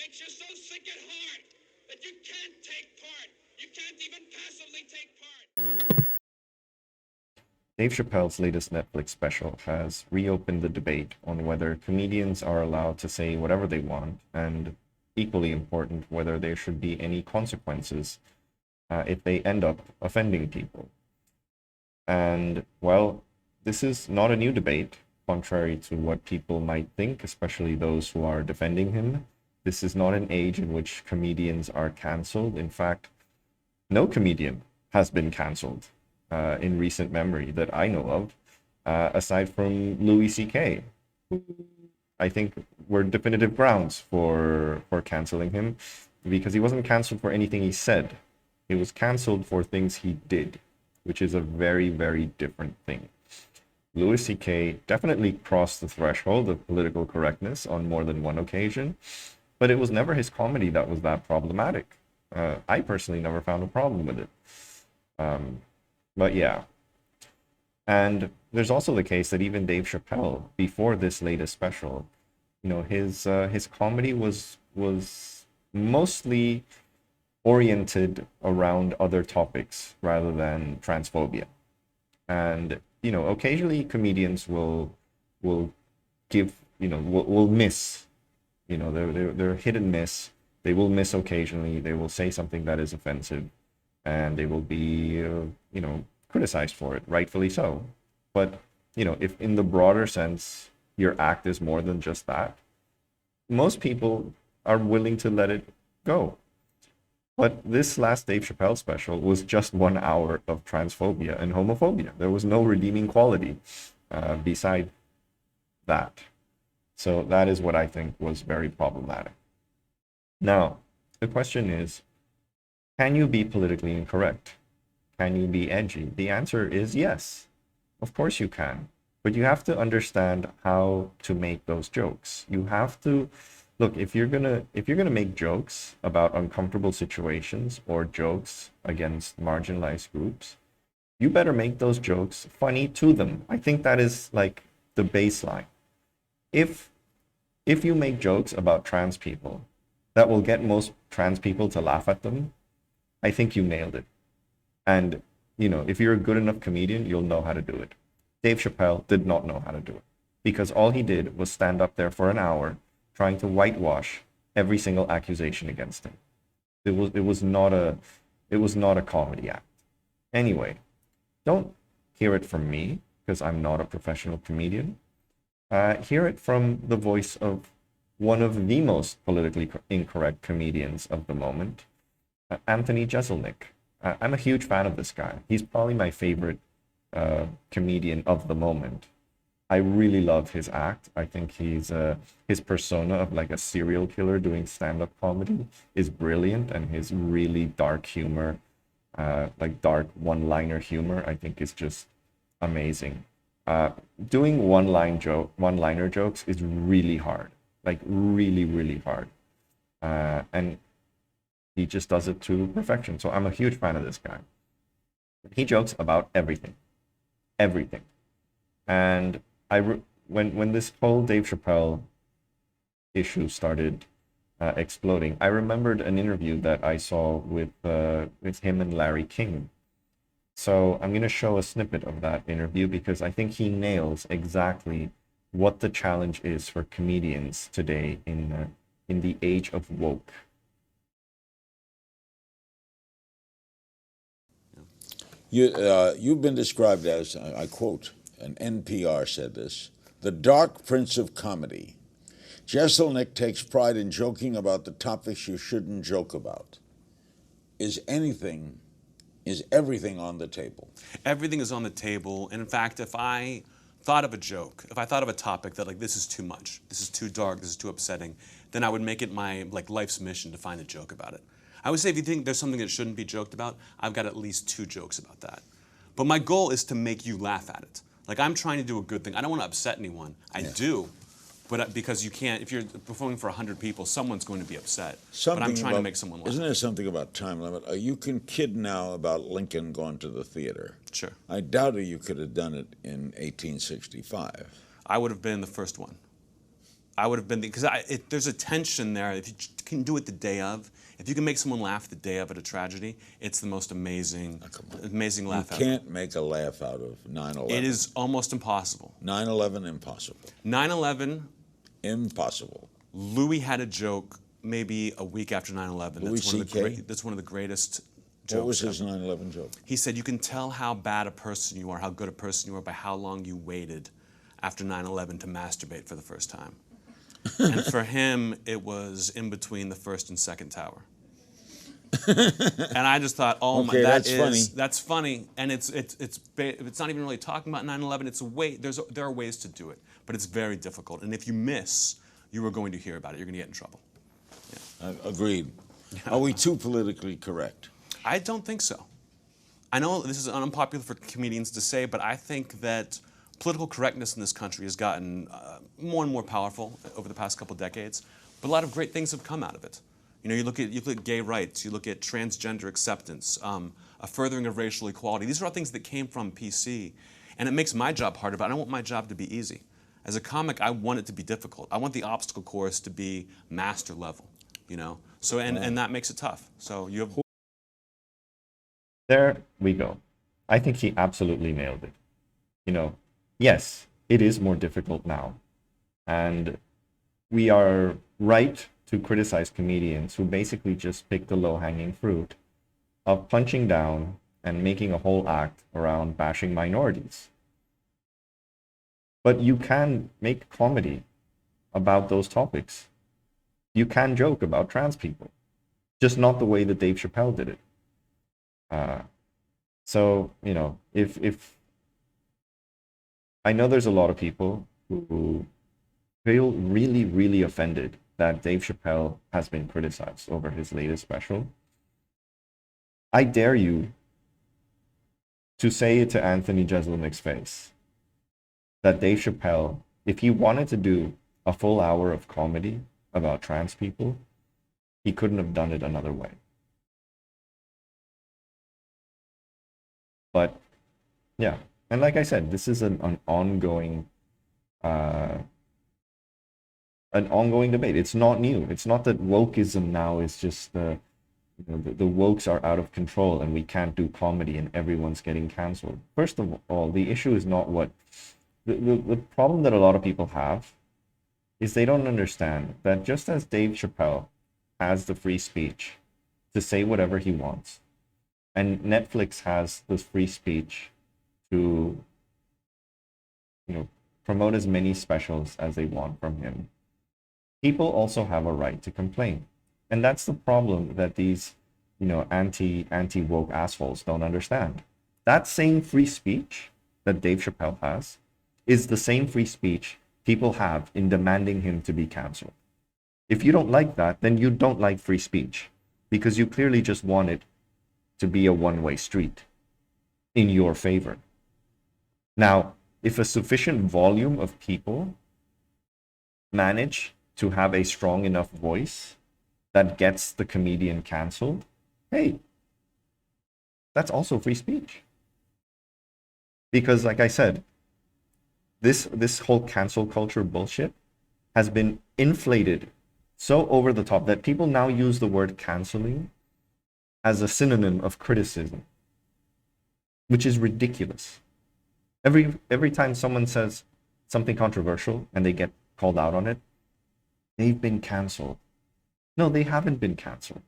makes you so sick at heart that you can't take part. You can't even passively take part. Dave Chappelle's latest Netflix special has reopened the debate on whether comedians are allowed to say whatever they want, and equally important, whether there should be any consequences if they end up offending people. And, well, this is not a new debate, contrary to what people might think, especially those who are defending him. This is not an age in which comedians are canceled. In fact, no comedian has been canceled in recent memory that I know of, aside from Louis C.K., who I think were definitive grounds for canceling him, because he wasn't canceled for anything he said. He was canceled for things he did, which is a very, very different thing. Louis C.K. definitely crossed the threshold of political correctness on more than one occasion, but it was never his comedy that was that problematic. I personally never found a problem with it. But yeah. And there's also the case that even Dave Chappelle, before this latest special, his comedy was mostly oriented around other topics rather than transphobia. And occasionally comedians will give will miss, they're hit and miss. They will miss occasionally. They will say something that is offensive, and they will be criticized for it, rightfully so. But if in the broader sense your act is more than just that, most people are willing to let it go. But this last Dave Chappelle special was just 1 hour of transphobia and homophobia. There was no redeeming quality beside that. So that is what I think was very problematic. Now, the question is, can you be politically incorrect? Can you be edgy? The answer is yes. Of course you can. But you have to understand how to make those jokes. You have to look, if you're gonna make jokes about uncomfortable situations or jokes against marginalized groups, you better make those jokes funny to them. I think that is like the baseline. If you make jokes about trans people that will get most trans people to laugh at them, I think you nailed it. And if you're a good enough comedian, you'll know how to do it. Dave Chappelle did not know how to do it, because all he did was stand up there for an hour trying to whitewash every single accusation against him. It was not a comedy act. Anyway, don't hear it from me, because I'm not a professional comedian. Hear it from the voice of one of the most politically incorrect comedians of the moment, Anthony Jeselnik. I'm a huge fan of this guy. He's probably my favorite comedian of the moment. I really love his act. I think his persona of like a serial killer doing stand-up comedy is brilliant, and his really dark humor, like dark one-liner humor, I think is just amazing. Doing one-liner jokes is really hard, like really, really hard, and he just does it to perfection. So I'm a huge fan of this guy. He jokes about everything, everything, and when this whole Dave Chappelle issue started exploding, I remembered an interview that I saw with him and Larry King. So I'm going to show a snippet of that interview, because I think he nails exactly what the challenge is for comedians today in the age of woke. You've been described as, I quote, and NPR said this, the dark prince of comedy. Jeselnik takes pride in joking about the topics you shouldn't joke about. Is everything on the table? Everything is on the table. And in fact, if I thought of a joke, if I thought of a topic that like, this is too much, this is too dark, this is too upsetting, then I would make it my like life's mission to find a joke about it. I would say if you think there's something that shouldn't be joked about, I've got at least 2 jokes about that. But my goal is to make you laugh at it. Like, I'm trying to do a good thing. I don't want to upset anyone. I do. But because you can't, if you're performing for 100 people, someone's going to be upset. But I'm trying to make someone laugh. Isn't there something about time limit? You can kid now about Lincoln going to the theater. Sure. I doubt you could have done it in 1865. I would have been the first one. I would have been because there's a tension there. If you can do it the day of, if you can make someone laugh the day of at a tragedy, it's the most amazing laugh You ever. can't make a laugh out of 9/11. It is almost impossible. 9/11, impossible. 9/11, Impossible. Louis had a joke maybe a week after 9/11. Louis C.K.? That's one of the greatest jokes. What was his ever. 9/11 joke? He said, you can tell how bad a person you are, how good a person you are by how long you waited after 9/11 to masturbate for the first time. And for him, it was in between the first and second tower. And I just thought, oh Okay, my, that's that's funny. And it's not even really talking about 9/11. It's a way. There are ways to do it, but it's very difficult. And if you miss, you are going to hear about it. You're going to get in trouble. Agreed. Are we too politically correct? I don't think so. I know this is unpopular for comedians to say, but I think that political correctness in this country has gotten more and more powerful over the past couple decades. But a lot of great things have come out of it. You know, you look at gay rights, you look at transgender acceptance, a furthering of racial equality. These are all things that came from PC, and it makes my job harder. But I don't want my job to be easy. As a comic, I want it to be difficult. I want the obstacle course to be master level. You know, so and that makes it tough. So you have. There we go. I think he absolutely nailed it. You know, yes, it is more difficult now. And we are right to criticize comedians who basically just pick the low-hanging fruit of punching down and making a whole act around bashing minorities. But you can make comedy about those topics. You can joke about trans people, just not the way that Dave Chappelle did it. So, you know, if I know there's a lot of people who feel really, really offended that Dave Chappelle has been criticized over his latest special, I dare you to say it to Anthony Jeselnik's face that Dave Chappelle, if he wanted to do a full hour of comedy about trans people, he couldn't have done it another way. But yeah, and like I said, this is an ongoing debate. It's not new. It's not that wokeism now is just the wokes are out of control and we can't do comedy and everyone's getting canceled. First of all, the issue is not what the problem that a lot of people have is they don't understand that just as Dave Chappelle has the free speech to say whatever he wants, and Netflix has this free speech to, promote as many specials as they want from him, people also have a right to complain. And that's the problem that these, anti-woke assholes don't understand. That same free speech that Dave Chappelle has is the same free speech people have in demanding him to be canceled. If you don't like that, then you don't like free speech, because you clearly just want it to be a one-way street in your favor. Now, if a sufficient volume of people manage to have a strong enough voice that gets the comedian canceled, hey, that's also free speech. Because like I said, this whole cancel culture bullshit has been inflated so over the top that people now use the word canceling as a synonym of criticism, which is ridiculous. Every time someone says something controversial and they get called out on it, they've been canceled. No, they haven't been canceled.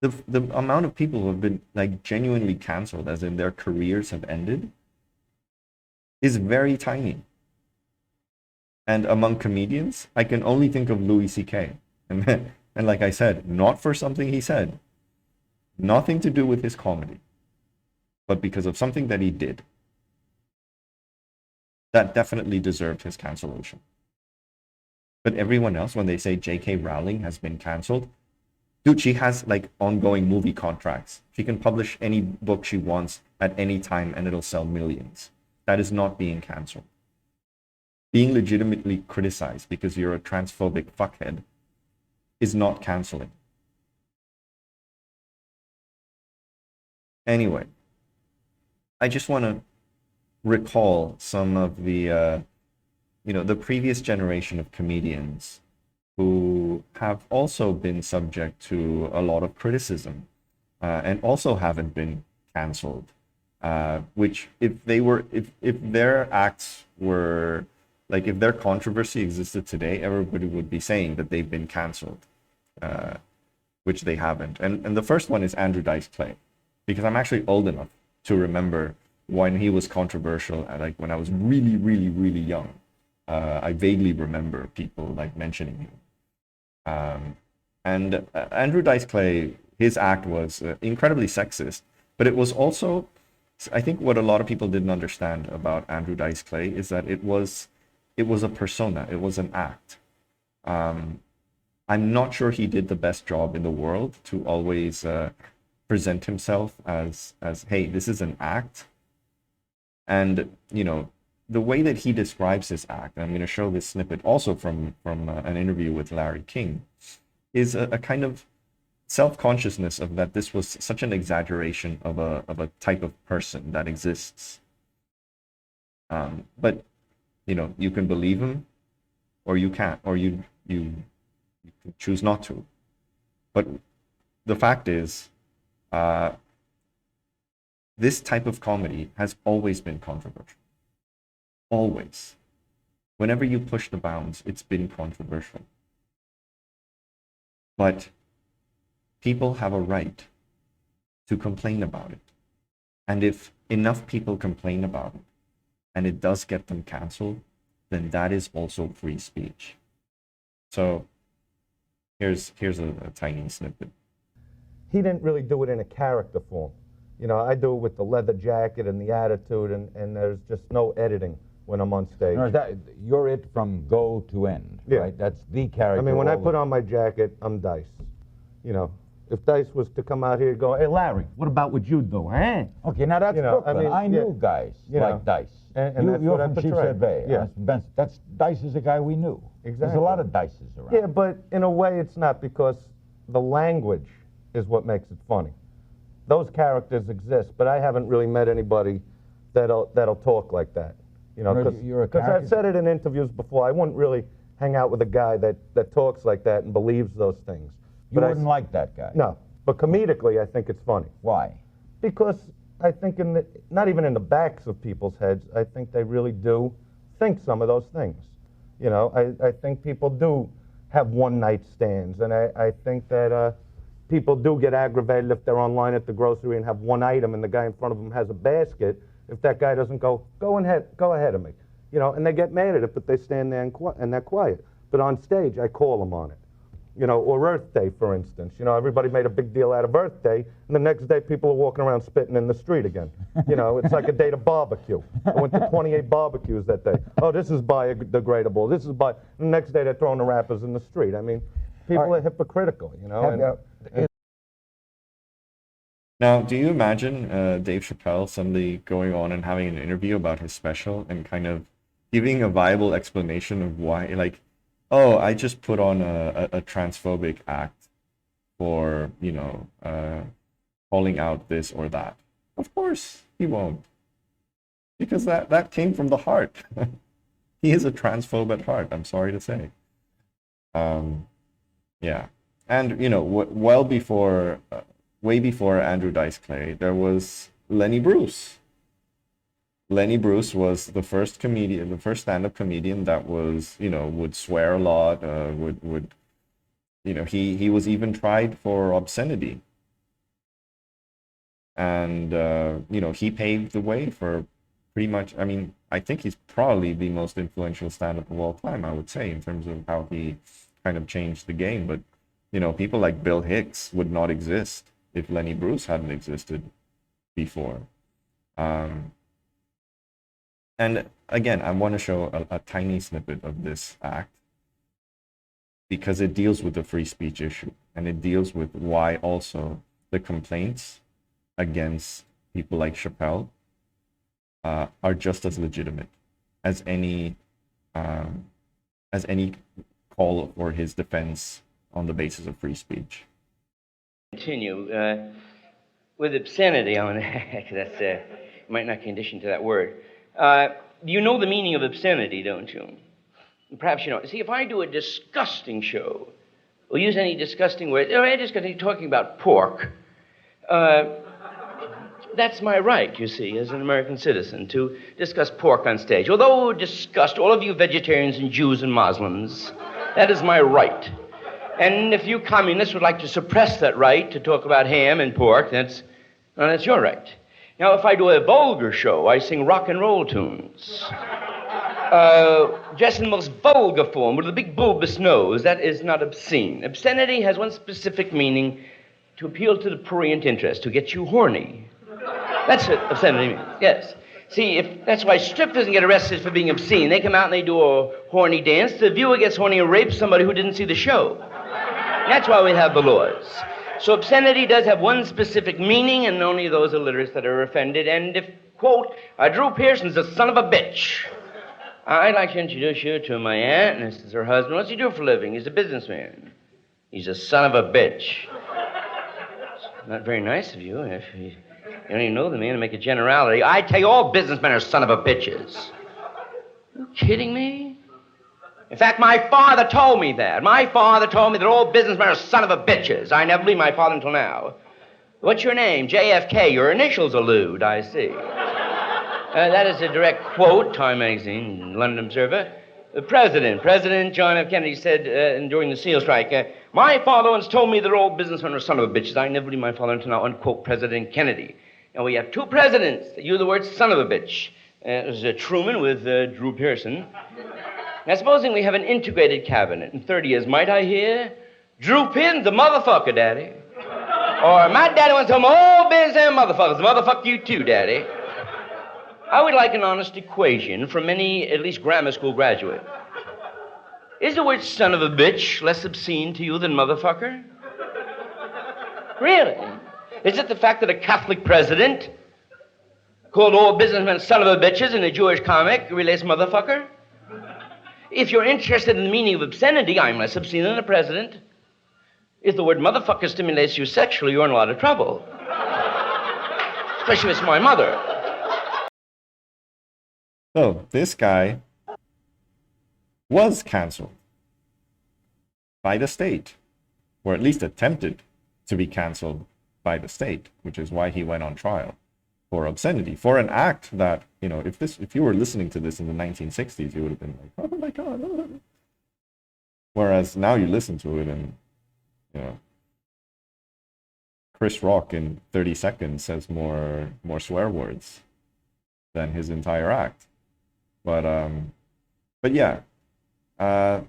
The amount of people who have been genuinely canceled, as in their careers have ended, is very tiny. And among comedians, I can only think of Louis C.K. And like I said, not for something he said, nothing to do with his comedy, but because of something that he did that definitely deserved his cancellation. But everyone else, when they say J.K. Rowling has been canceled, dude, she has ongoing movie contracts. She can publish any book she wants at any time and it'll sell millions. That is not being canceled. Being legitimately criticized because you're a transphobic fuckhead is not canceling. Anyway, I just want to recall some of the the previous generation of comedians who have also been subject to a lot of criticism and also haven't been canceled. Which if their acts were like, if their controversy existed today, everybody would be saying that they've been canceled, which they haven't. And the first one is Andrew Dice Clay, because I'm actually old enough to remember when he was controversial, like when I was really, really, really young. I vaguely remember people like mentioning him. And Andrew Dice Clay, his act was incredibly sexist, but it was also, I think what a lot of people didn't understand about Andrew Dice Clay is that it was a persona, it was an act. I'm not sure he did the best job in the world to always present himself as hey, this is an act. And the way that he describes his act, and I'm going to show this snippet also from an interview with Larry King, is a kind of self-consciousness of that this was such an exaggeration of a type of person that exists. But you can believe him, or you can't, or you can choose not to. But the fact is, this type of comedy has always been controversial. Always. Whenever you push the bounds, it's been controversial. But people have a right to complain about it. And if enough people complain about it, and it does get them canceled, then that is also free speech. So here's a tiny snippet. He didn't really do it in a character form. I do it with the leather jacket and the attitude, and there's just no editing when I'm on stage. No, you're it from go to end, Yeah. right? That's the character. I mean, when I put on my jacket, I'm Dice. If Dice was to come out here and go, hey, Larry, what about what you do, eh? Okay, now that's Brooklyn. I knew guys like Dice. And that's you're what I from portray. Sheepshead Bay. Yeah. That's Dice is a guy we knew. Exactly. There's a lot of Dices around. Yeah, but in a way it's not, because the language is what makes it funny. Those characters exist, but I haven't really met anybody that'll talk like that. Because I've said it in interviews before, I wouldn't really hang out with a guy that talks like that and believes those things. You wouldn't like that guy? No, but comedically I think it's funny. Why? Because I think not even in the backs of people's heads, I think they really do think some of those things. I think people do have one-night stands, and I think that people do get aggravated if they're online at the grocery and have one item and the guy in front of them has a basket. If that guy doesn't go ahead of me, and they get mad at it, but they stand there and they're quiet. But on stage, I call them on it. Or Earth Day, for instance. Everybody made a big deal out of Earth Day, and the next day people are walking around spitting in the street again. It's like a day to barbecue. I went to 28 barbecues that day. Oh, this is biodegradable. This is and the next day they're throwing the wrappers in the street. I mean, people are hypocritical, Now, do you imagine Dave Chappelle suddenly going on and having an interview about his special and kind of giving a viable explanation of why, like, oh, I just put on a transphobic act for, calling out this or that. Of course he won't. Because that came from the heart. He is a transphobe at heart, I'm sorry to say. Yeah. And, way before Andrew Dice Clay, there was Lenny Bruce. Lenny Bruce was the first stand-up comedian that was, would swear a lot, he was even tried for obscenity. And, he paved the way for pretty much, I think he's probably the most influential stand-up of all time, I would say, in terms of how he kind of changed the game. But, people like Bill Hicks would not exist if Lenny Bruce hadn't existed before. And again, I want to show a tiny snippet of this act because it deals with the free speech issue, and it deals with why also the complaints against people like Chappelle are just as legitimate as any call for his defense on the basis of free speech. Continue with obscenity. I want to, that's might not condition to that word. You know the meaning of obscenity, don't you? Perhaps you know. See, if I do a disgusting show, or use any disgusting word, or any disgusting talking about pork, that's my right, you see, as an American citizen, to discuss pork on stage. Although disgust all of you vegetarians and Jews and Muslims, that is my right. And if you communists would like to suppress that right to talk about ham and pork, that's your right. Now, if I do a vulgar show, I sing rock and roll tunes. Dressed in the most vulgar form with a big bulbous nose, that is not obscene. Obscenity has one specific meaning: to appeal to the prurient interest, to get you horny. That's what obscenity means, yes. See, that's why strippers get arrested for being obscene. They come out and they do a horny dance. The viewer gets horny and rapes somebody who didn't see the show. That's why we have the laws. So obscenity does have one specific meaning, and only those illiterates that are offended. And if, quote, Drew Pearson's a son of a bitch, I'd like to introduce you to my aunt, and this is her husband. What's he do for a living? He's a businessman. He's a son of a bitch. It's not very nice of you. If you don't even know the man to make a generality. I tell you, all businessmen are son of a bitches. Are you kidding me? In fact, my father told me that. My father told me that all businessmen are son of a bitches. I never believed my father until now. What's your name? JFK. Your initials allude, I see. That is a direct quote, Time Magazine, London Observer. President John F. Kennedy said during the SEAL strike, my father once told me that all businessmen are son of a bitches. I never believed my father until now, unquote, President Kennedy. Now, we have two presidents that use the word son of a bitch. It was Truman with Drew Pearson. Now, supposing we have an integrated cabinet in 30 years, might I hear, Drew Pearson's a motherfucker, Daddy. Or my daddy once told me, all businessmen motherfuckers, motherfuck you too, Daddy. I would like an honest equation from any, at least grammar school graduate. Is the word son of a bitch less obscene to you than motherfucker? Really? Is it the fact that a Catholic president called all businessmen son of a bitches in a Jewish comic relates motherfucker? If you're interested in the meaning of obscenity, I'm less obscene than the president. If the word motherfucker stimulates you sexually, you're in a lot of trouble. Especially if it's my mother. So, this guy was canceled by the state, or at least attempted to be canceled by the state, which is why he went on trial for obscenity, for an act that, you know, if you were listening to this in the 1960s, you would have been like, oh my God. Oh. Whereas now you listen to it and, you know, Chris Rock in 30 seconds says more swear words than his entire act. But yeah, I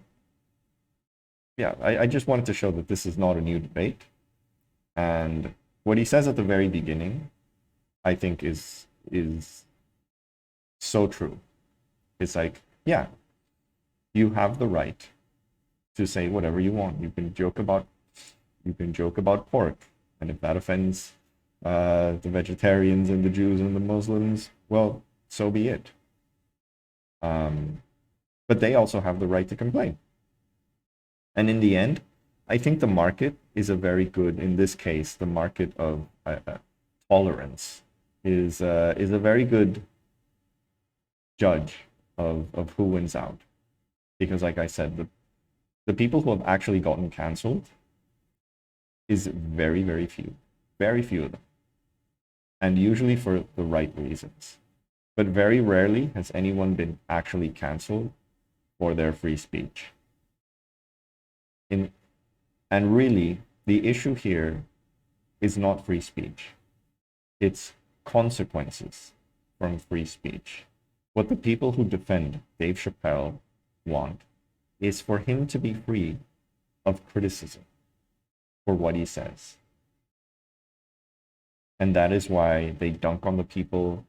just wanted to show that this is not a new debate. And what he says at the very beginning, I think is so true. It's like, yeah, you have the right to say whatever you want. You can joke about pork, and if that offends the vegetarians and the Jews and the Muslims, well, so be it. But they also have the right to complain. And in the end, I think the market is a very good, in this case, the market of tolerance is a very good judge of who wins out. Because like I said, the people who have actually gotten canceled is very, very few. Very few of them. And usually for the right reasons. But very rarely has anyone been actually canceled for their free speech. And really, the issue here is not free speech. It's consequences from free speech. What the people who defend Dave Chappelle want is for him to be free of criticism for what he says. And that is why they dunk on the people,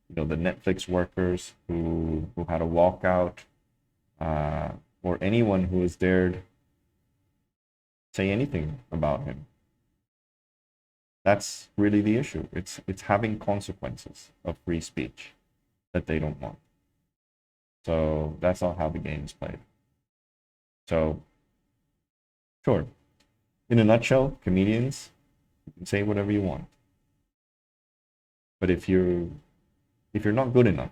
you know, the Netflix workers who had a walkout, or anyone who has dared say anything about him. That's really the issue. It's having consequences of free speech that they don't want. So that's not how the game is played. So, sure. In a nutshell, comedians, you can say whatever you want. But if you're not good enough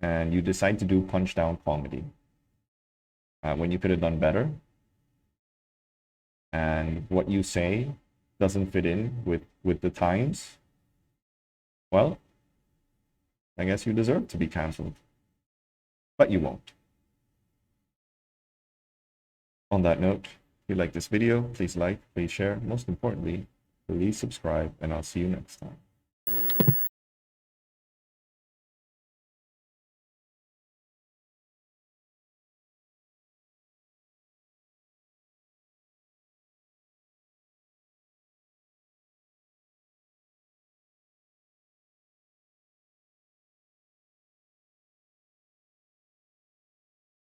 and you decide to do punch down comedy, when you could have done better, and what you say doesn't fit in with the times, well, I guess you deserve to be canceled. But you won't. On that note, if you like this video, please like, please share. Most importantly, please subscribe, and I'll see you next time.